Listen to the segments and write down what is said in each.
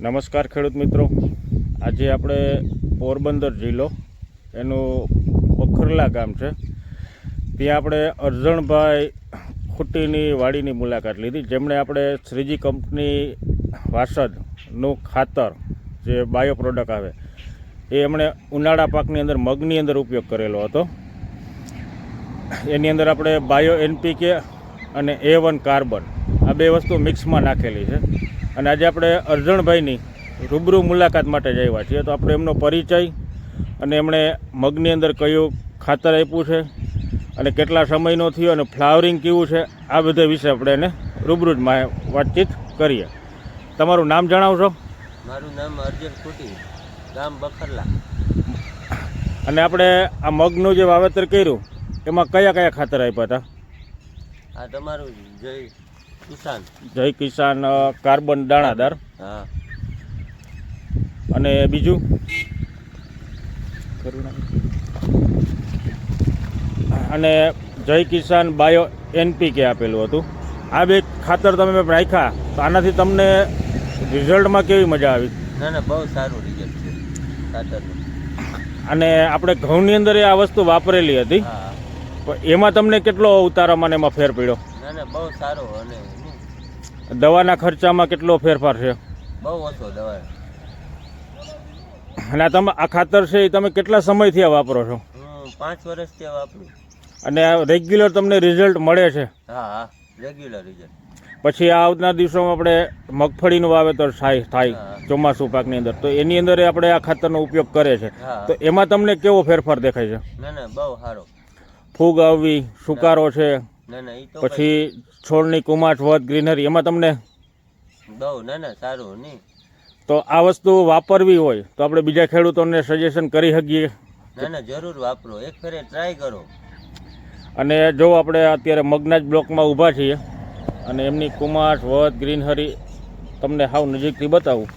નમસ્કાર ખેડૂત મિત્રો, આજે આપણે પોરબંદર જિલ્લો એનું પખરલા ગામ છે ત્યાં આપણે અરજણભાઈ ખુટીની વાડીની મુલાકાત લીધી, જેમણે આપણે શ્રીજી કંપની વાસદનું ખાતર જે બાયો પ્રોડક્ટ આવે એ એમણે ઉનાળા પાકની અંદર મગની અંદર ઉપયોગ કરેલો હતો. એની અંદર આપણે બાયો NPK અને A1 કાર્બન આ બે વસ્તુ મિક્સમાં નાખેલી છે. અને આજે આપણે અરજણભાઈની રૂબરૂ મુલાકાત માટે જ આવ્યા છીએ, તો આપણે એમનો પરિચય અને એમણે મગની અંદર કયું ખાતર આપ્યું છે અને કેટલા સમયનો થયો અને ફ્લાવરિંગ કેવું છે આ બધા વિશે આપણે એને રૂબરૂ જ વાતચીત કરીએ. તમારું નામ જણાવશો? મારું નામ અર્જન ખુટી, ગામ બખરલા. અને આપણે આ મગનું જે વાવેતર કર્યું એમાં કયા કયા ખાતર આપ્યા હતા? આ તમારું જય કિસાન કાર્બન દાણાદાર. હા. અને બીજું અને જય કિસાન બાયો NPK આપેલું હતું. આ બે ખાતર તમે નાખ્યા તો આનાથી તમને રિઝલ્ટમાં કેવી મજા આવી? ના બહુ સારું રિઝલ્ટ છે ખાતરનું. અને આપણે ઘઉંની અંદર આ વસ્તુ વાપરેલી હતી, પણ એમાં તમને કેટલો ઉતારામાં એમાં ફેર પડ્યો? ના બહુ સારો. અને દવાના ખર્ચામાં કેટલો ફેરફાર છે? બહુ ઓછો દવા. અને તમે આ ખાતર છે એ તમે કેટલા સમયથી આ વાપરો છો? હું 5 વર્ષથી વાપરું. અને રેગ્યુલર તમને રિઝલ્ટ મળે છે? હા, રેગ્યુલર રિઝલ્ટ. પછી આ આવનાર દિવસોમાં આપણે મગફળીનું વાવેતર થાય ચોમાસું પાકની અંદર, તો એની અંદર આપણે આ ખાતરનો ઉપયોગ કરે છે, તો એમાં તમને કેવો ફેરફાર દેખાય છે? ના બહુ સારો. ફૂગ આવવી, સુકારો છે, પછી છોડની કુમાઠ વધ, ગ્રીનરી, એમાં તમને બહુ સારું નહીં. તો આ વસ્તુ વાપરવી હોય તો આપણે બીજા ખેડૂતોને સજેશન કરી શકીએ? ના જરૂર વાપરો, એક ફેરે ટ્રાય કરો. અને જો આપણે અત્યારે મગના જ બ્લોકમાં ઊભા છીએ અને એમની કુમાઠ વધ, ગ્રીનરી તમને હાવ નજીકથી બતાવું.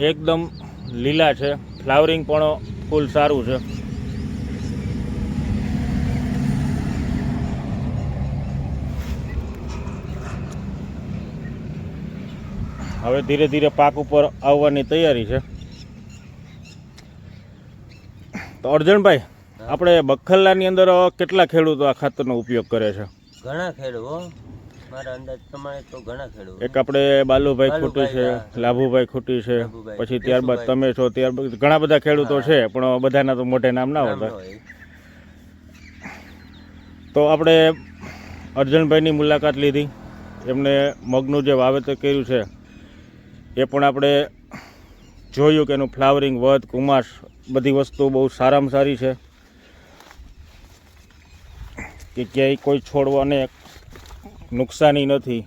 એકદમ લીલા છે, ફ્લાવરિંગ પણ ફૂલ સારું છે. હવે ધીરે ધીરે પાક ઉપર આવવાની તૈયારી છે. તો અર્જણભાઈ, આપણે બખરલાની અંદર કેટલા ખેડૂતો આ ખાતરનો ઉપયોગ કરે છે? ઘણા ખેડૂતો, મારા અંદાજ પ્રમાણે તો ઘણા ખેડૂતો. એક આપણે બાલુભાઈ ખુટી છે, લાભુભાઈ ખુટી છે, પછી ત્યારબાદ તમે છો, ત્યારબાદ ઘણા બધા ખેડૂતો છે, પણ બધાના તો મોટે નામ ના હોતા. તો આપણે અર્જણભાઈની મુલાકાત લીધી, એમને મગનું જે વાવેતર કર્યું છે એ પણ આપણે જોયું કે એનું ફ્લાવરિંગ, વધ, કુમાશ બધી વસ્તુ બહુ સારામાં સારી છે, કે ક્યાંય કોઈ છોડવાને નુકસાની નથી.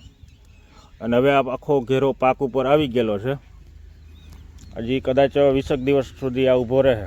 અને હવે આ આખો ઘેરો પાક ઉપર આવી ગયેલો છે, હજી કદાચ 20 દિવસ સુધી આ ઊભો રહે.